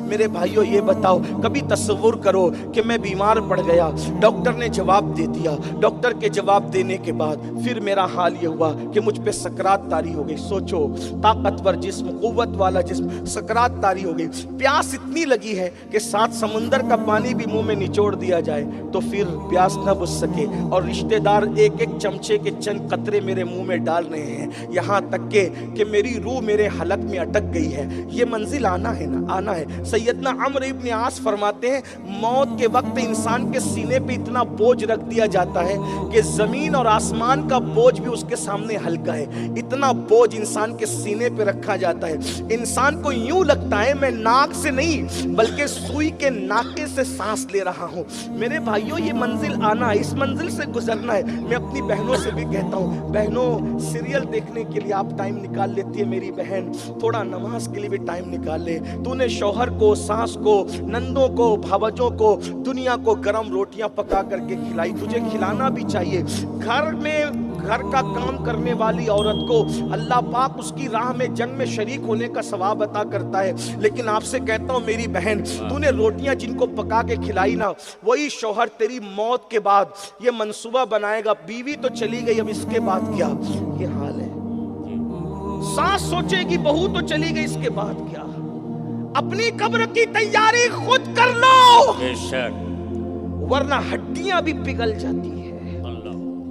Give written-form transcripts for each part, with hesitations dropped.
میرے بھائیوں یہ بتاؤ، کبھی تصور کرو کہ میں بیمار پڑ گیا، ڈاکٹر نے جواب دے دیا، ڈاکٹر کے جواب دینے کے بعد پھر میرا حال یہ ہوا کہ مجھ پہ سکرات طاری ہو گئی۔ سوچو، طاقتور جسم، قوت والا جسم، سکرات طاری ہو گئی، پیاس اتنی لگی ہے کہ 7 سمندر کا پانی بھی منہ میں نچوڑ دیا جائے تو پھر پیاس نہ بجھ سکے، اور رشتہ دار ایک ایک چمچے کے چند قطرے میرے منہ میں ڈال رہے ہیں، یہاں تک کہ میری روح میرے حلق میں اٹک گئی ہے۔ یہ منزل آنا ہے نا، آنا ہے۔ سیدنا عمرو ابن عاص فرماتے ہیں موت کے وقت انسان کے سینے پہ اتنا بوجھ رکھ دیا جاتا ہے کہ زمین اور آسمان کا بوجھ بھی اس کے سامنے ہلکا ہے، اتنا بوجھ انسان کے سینے پہ رکھا جاتا ہے۔ انسان کو یوں لگتا ہے میں ناک سے نہیں بلکہ سوئی کے ناکے سے سانس لے رہا ہوں۔ میرے بھائیوں یہ منزل آنا ہے، اس منزل سے گزرنا ہے۔ میں اپنی بہنوں سے بھی کہتا ہوں، بہنوں سیریل دیکھنے کے لیے آپ ٹائم نکال لیتی ہے میری بہن، تھوڑا نماز کے لیے بھی ٹائم نکال لے۔ تو نے شوہر کو، ساس کو، نندوں کو، بھاوجوں کو دنیا کو گرم روٹیاں پکا کر کے کھلائی، تجھے کھلانا بھی چاہیے۔ گھر کا کام کرنے والی عورت کو اللہ پاک اس کی راہ میں جنگ میں شریک ہونے کا ثواب عطا کرتا ہے، لیکن آپ سے کہتا ہوں میری بہن، تو نے روٹیاں جن کو پکا کے کھلائی نا، وہی شوہر تیری موت کے بعد یہ منصوبہ بنائے گا، بیوی تو چلی گئی اب اس کے بعد کیا؟ یہ حال ہے۔ ساس سوچے گی بہو تو چلی گئی اس کے بعد کیا؟ اپنی قبر کی تیاری خود کر لو، بے شک، ورنہ ہڈیاں بھی پگھل جاتی ہے،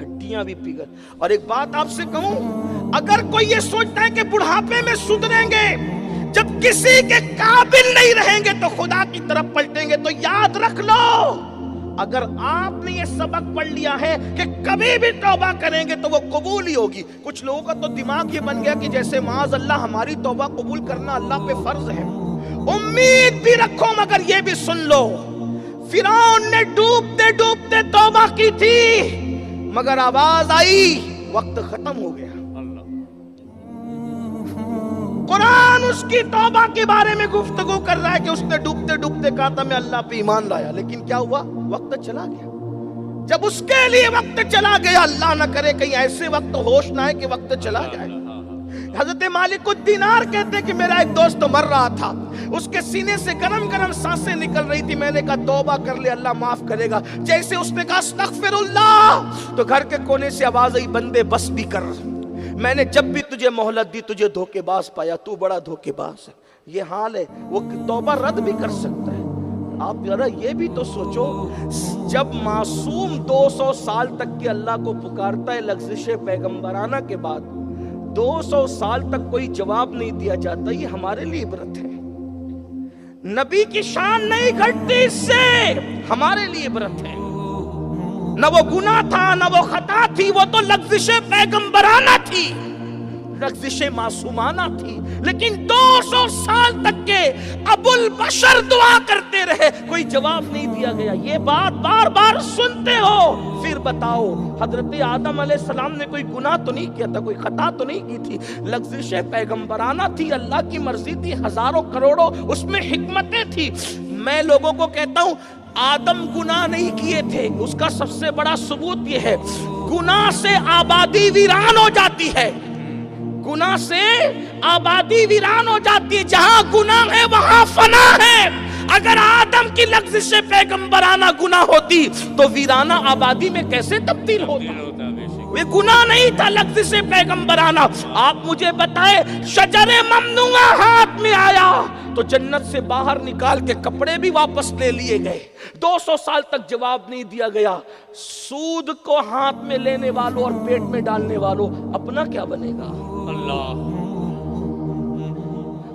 ہڈیاں بھی پگھل۔ اور ایک بات آپ سے کہوں، اگر کوئی یہ سوچتا ہے کہ بڑھاپے میں سدھریں گے، جب کسی کے قابل نہیں رہیں گے تو خدا کی طرف پلٹیں گے، تو یاد رکھ لو اگر آپ نے یہ سبق پڑھ لیا ہے کہ کبھی بھی توبہ کریں گے تو وہ قبول ہی ہوگی۔ کچھ لوگوں کا تو دماغ یہ بن گیا کہ جیسے معاذ اللہ ہماری توبہ قبول کرنا اللہ پہ فرض ہے۔ امید بھی رکھو مگر یہ بھی سن لو، فرعون نے ڈوبتے ڈوبتے توبہ کی تھی مگر آواز آئی وقت ختم ہو گیا۔ قرآن اس کی توبہ کے بارے میں گفتگو کر رہا ہے کہ اس نے ڈوبتے ڈوبتے کہا تھا میں اللہ پہ ایمان لایا، لیکن کیا ہوا؟ وقت چلا گیا۔ جب اس کے لیے وقت چلا گیا، اللہ نہ کرے کہیں ایسے وقت ہوش نہ آئے کہ وقت چلا جائے۔ حضرت مالک الدینار کہتے ہیں کہ میرا ایک دوست مر رہا تھا، اس کے سینے سے گرم گرم سانسیں نکل رہی تھی، میں نے کہا توبہ کر لے اللہ معاف کرے گا۔ جیسے اس نے کہا استغفر اللہ، تو گھر کے کونے سے آواز آئی بندے بس بھی کر، میں نے جب بھی تجھے مہلت دی تجھے دھوکے باز پایا، تو بڑا دھوکے باز ہے۔ یہ حال ہے، وہ توبہ رد بھی کر سکتا ہے۔ آپ ذرا یہ بھی تو سوچو، جب معصوم 200 سال تک کے اللہ کو پکارتا ہے لغزش پیغمبرانہ کے بعد، 200 سال تک کوئی جواب نہیں دیا جاتا، یہ ہمارے لیے عبرت ہے۔ نبی کی شان نہیں گھٹتی اس سے، ہمارے لیے عبرت ہے۔ نہ وہ گناہ تھا نہ وہ خطا تھی، وہ تو لغزش پیغمبرانہ تھی، لغزش معصومانہ تھی، لیکن 200 سال تک کے ابو البشر دعا کرتے رہے، کوئی جواب نہیں دیا گیا۔ یہ بات بار بار سنتے ہو، پھر بتاؤ حضرت آدم علیہ السلام نے کوئی گناہ تو نہیں کیا تھا، کوئی خطا تو نہیں کی تھی، لغزش پیغمبرانہ تھی، اللہ کی مرضی تھی، ہزاروں کروڑوں اس میں حکمتیں تھی۔ میں لوگوں کو کہتا ہوں آدم گناہ نہیں کیے تھے، اس کا سب سے بڑا ثبوت یہ ہے گناہ سے آبادی ویران ہو جاتی ہے، گناہ سے آبادی ویران ہو جاتی ہے، جہاں گناہ ہے وہاں فنا ہے۔ اگر آدم کی لغزش پیغمبرانہ گناہ ہوتی تو ویرانہ آبادی میں کیسے تبدیل ہوتا؟ یہ گناہ نہیں تھا لغزش پیغمبرانہ۔ آپ مجھے بتائے شجر ممنوعہ ہاتھ میں آیا تو جنت سے باہر نکال کے کپڑے بھی واپس لے لیے گئے، 200 سال تک جواب نہیں دیا گیا۔ سود کو ہاتھ میں لینے والوں اور پیٹ میں ڈالنے والوں اپنا کیا بنے گا؟ اللہ،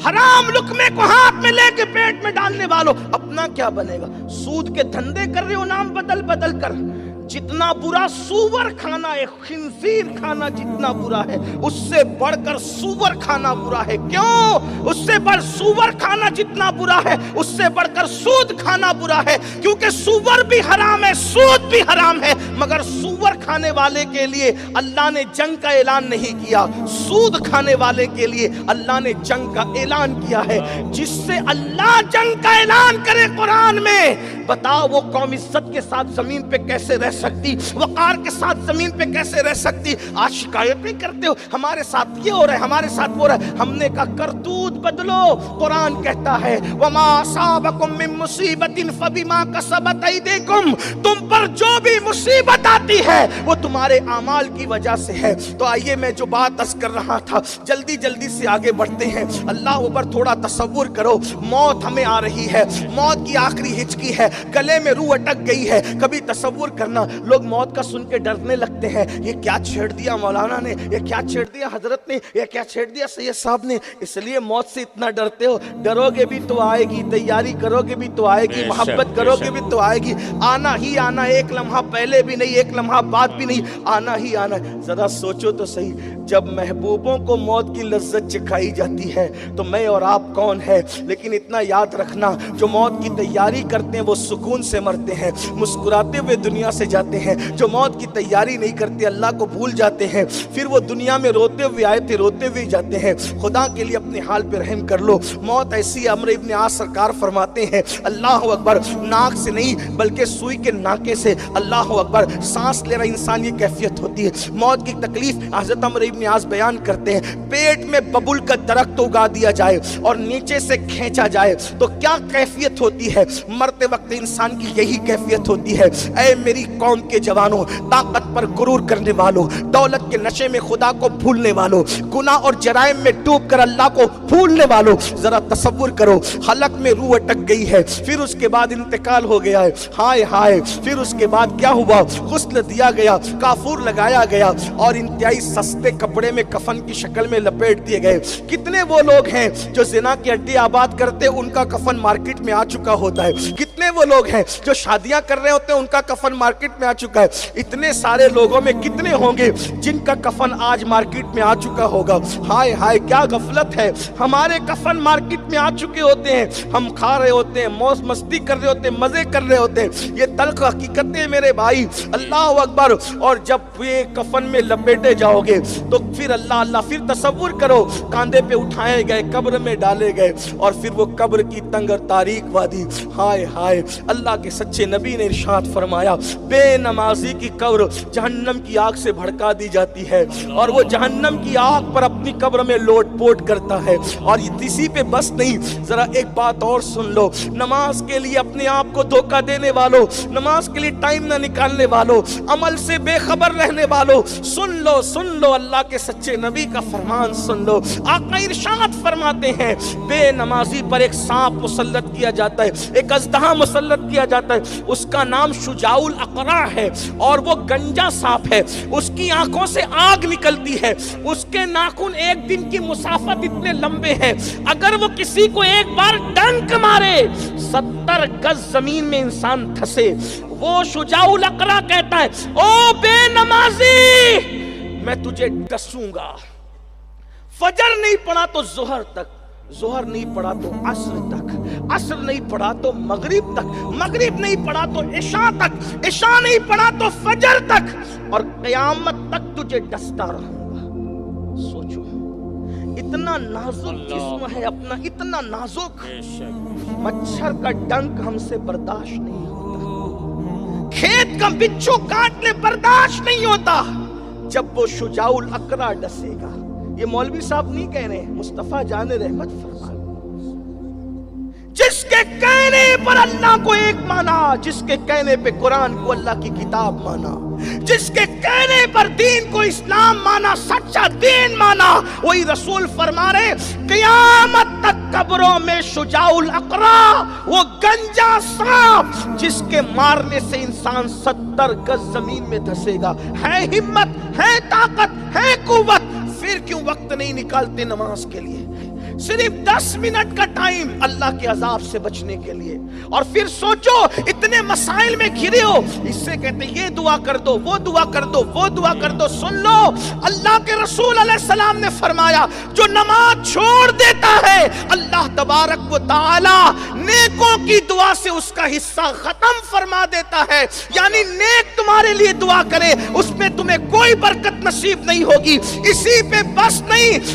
حرام لقمے کو ہاتھ میں لے کے پیٹ میں ڈالنے والوں اپنا کیا بنے گا؟ سود کے دھندے کر رہے ہو نام بدل بدل کر، جتنا برا سور کھانا ہے، خنزیر کھانا جتنا برا ہے اس سے بڑھ کر سور کھانا برا ہے۔ کیوں؟ اس سے بڑھ سور کھانا جتنا برا ہے اس سے بڑھ کر سود کھانا برا ہے، کیونکہ سور بھی حرام ہے، سود بھی حرام ہے، مگر سور کھانے والے کے لیے اللہ نے جنگ کا اعلان نہیں کیا، سود کھانے والے کے لیے اللہ نے جنگ کا اعلان کیا ہے۔ جس سے اللہ جنگ کا اعلان کرے قرآن میں، بتاؤ وہ قوم عزت کے ساتھ زمین پہ کیسے رہ سکتی، وقار کے ساتھ زمین پہ کیسے رہ سکتی؟ آج شکایت نہیں کرتے ہو ہمارے ساتھ یہ ہو رہا ہے، ہمارے ساتھ وہ ہو رہا ہے؟ ہم نے کہا کرتوت بدلو۔ قرآن کہتا ہے وما اصابکم من مصیبت فبما کسبت ایدیکم، تم پر جو بھی مصیبت آتی ہے وہ تمہارے اعمال کی وجہ سے ہے۔ تو آئیے میں جو بات عرض کر رہا تھا جلدی جلدی سے آگے بڑھتے ہیں۔ اللہ اوپر تھوڑا تصور کرو، موت ہمیں آ رہی ہے، موت کی آخری ہچکی ہے، گلے میں روح اٹک گئی ہے۔ کبھی تصور کرنا، لوگ موت کا سن کے ڈرنے لگتے ہیں، یہ کیا چھیڑ دیا مولانا نے، یہ کیا چھیڑ دیا حضرت نے، یہ کیا چھیڑ دیا سید صاحب نے۔ اس لیے موت سے اتنا ڈرتے ہو؟ ڈرو گے بھی تو آئے گی، تیاری کرو گے بھی تو آئے گی، محبت کرو گے بھی تو آئے گی، آنا ہی آنا، ایک لمحہ پہلے بھی نہیں، ایک لمحہ بعد بھی نہیں، آنا ہی آنا ہے۔ ذرا سوچو تو صحیح، جب محبوبوں کو موت کی لذت چکھائی جاتی ہے تو میں اور آپ کون ہے؟ لیکن اتنا یاد رکھنا، جو موت کی تیاری کرتے ہیں وہ سکون سے مرتے ہیں، مسکراتے ہوئے دنیا سے جاتے ہیں۔ جو موت کی تیاری نہیں کرتے اللہ کو بھول جاتے ہیں، پھر وہ دنیا میں روتے ہوئے آئے تھے روتے ہوئے جاتے ہیں۔ خدا کے لیے اپنے حال پہ رحم کر لو۔ موت ایسی، عمرو ابن عاص سرکار فرماتے ہیں اللہ اکبر، ناک سے نہیں بلکہ سوئی کے ناکے سے اللہ اکبر سانس لے رہا انسان، یہ کیفیت ہوتی ہے۔ موت کی تکلیف حضرت عمرو ابن عاص بیان کرتے ہیں، پیٹ میں ببول کا درخت اگا دیا جائے اور نیچے سے کھینچا جائے تو کیا کیفیت ہوتی ہے؟ مرتے وقت انسان کی یہی کیفیت ہوتی ہے۔ اے میری قوم کے جوانوں، طاقت پر غرور کرنے والوں، دولت کے نشے میں خدا کو بھولنے والوں، گناہ اور جرائم میں ڈوب کر اللہ کو بھولنے والوں، ذرا تصور کرو، حلق میں روح اٹک گئی ہے، پھر اس کے بعد انتقال ہو گیا ہے، ہائے ہائے، پھر اس کے بعد کیا ہوا؟ غسل دیا گیا، کافور لگایا گیا اور انتہائی سستے کپڑے میں کفن کی شکل میں لپیٹ دیے گئے۔ کتنے وہ لوگ ہیں جو زنا کی اڈے آباد کرتے ان کا کفن مارکیٹ میں آ چکا ہوتا ہے، کتنے وہ لوگ ہیں جو شادیاں کر رہے ہوتے ہیں ان کا کفن مارکیٹ میں آ چکا ہے۔ اتنے سارے لوگوں میں کتنے ہوں گے جن کا کفن آج مارکیٹ میں آ چکا ہوگا؟ ہائے ہائے کیا غفلت ہے، ہمارے کفن مارکیٹ میں آ چکے ہوتے ہیں، ہم کھا رہے ہوتے ہیں، موج مستی کر رہے ہوتے ہیں، مزے کر رہے ہوتے ہیں۔ یہ تلخ حقیقتیں میرے بھائی، اللہ اکبر۔ اور جب یہ کفن میں لپیٹے جاؤ گے تو پھر اللہ اللہ، پھر تصور کرو کاندھے پہ اٹھائے گئے، قبر میں ڈالے گئے اور پھر وہ قبر کی تنگ اور تاریک وادی، ہائے ہائے۔ اللہ کے سچے نبی نے ارشاد فرمایا بے نمازی کی قبر جہنم کی آگ سے بھڑکا دی جاتی ہے اور وہ جہنم کی آگ پر اپنی قبر میں لوٹ پوٹ کرتا ہے۔ اور اسی پہ بس نہیں، ذرا ایک بات اور سن لو، نماز کے لیے اپنے آپ کو دھوکہ دینے والوں، نماز کے لیے ٹائم نہ نکالنے والوں، عمل سے بے خبر رہنے والوں، سن لو اللہ کے سچے نبی کا فرمان سن لو۔ آقا ارشاد فرماتے ہیں بے نمازی پر ایک سانپ مسلط کیا جاتا ہے، ایک اژدہا مسلط کیا جاتا ہے، اس کا نام شجاع الاقرع ہے اور وہ گنجا سانپ ہے، اس کی آنکھوں سے آگ نکلتی ہے، اس کے ناخن ایک دن کی مسافت اتنے لمبے ہیں، اگر وہ کسی کو ایک بار ڈنک مارے 70 گز زمین میں انسان دھسے۔ وہ شجاع الاقرع کہتا ہے او بے نمازی میں تجھے ڈسوں گا، فجر نہیں پڑا تو ظہر تک، ظہر نہیں پڑا تو عصر تک، عصر نہیں پڑا تو مغرب تک، مغرب نہیں پڑا تو عشاء تک، عشاء نہیں پڑا تو فجر تک، اور قیامت تک تجھے ڈستا رہوں گا۔ سوچو اتنا نازک جسم ہے اپنا، اتنا نازک، مچھر کا ڈنک ہم سے برداشت نہیں ہوتا، کھیت کا بچھو کاٹ لے برداشت نہیں ہوتا، جب وہ شجاع الاقرع ڈسے گا۔ یہ مولوی صاحب نہیں کہہ رہے، مصطفیٰ جان رحمت فرما، جس کے کہنے پر اللہ کو ایک مانا، جس کے کہنے پہ قرآن کو اللہ کی کتاب مانا، جس کے کہنے پر دین کو اسلام مانا، سچا دین مانا، وہی رسول فرما رہے قیامت تک قبروں میں شجاع الاقرع، وہ گنجا سانپ جس کے مارنے سے انسان 70 گز زمین میں دھسے گا۔ ہے ہمت، ہے طاقت، ہے قوت، پھر کیوں وقت نہیں نکالتے نماز کے لیے؟ صرف 10 منٹ کا ٹائم اللہ کے عذاب سے بچنے کے لیے، اور پھر سوچو اتنے مسائل میں گھرے ہو، اس سے کہتے یہ دعا کر دو، وہ دعا کر دو، وہ دعا کر دو۔ سن لو اللہ کے رسول علیہ السلام نے فرمایا جو نماز چھوڑ دیتا ہے اللہ تبارک و تعالی نیکوں کی دعا سے اس کا حصہ ختم فرما دیتا ہے، یعنی نیک تمہارے لیے دعا کرے اس میں تمہیں کوئی برکت نصیب نہیں ہوگی۔ اسی پہ بس نہیں،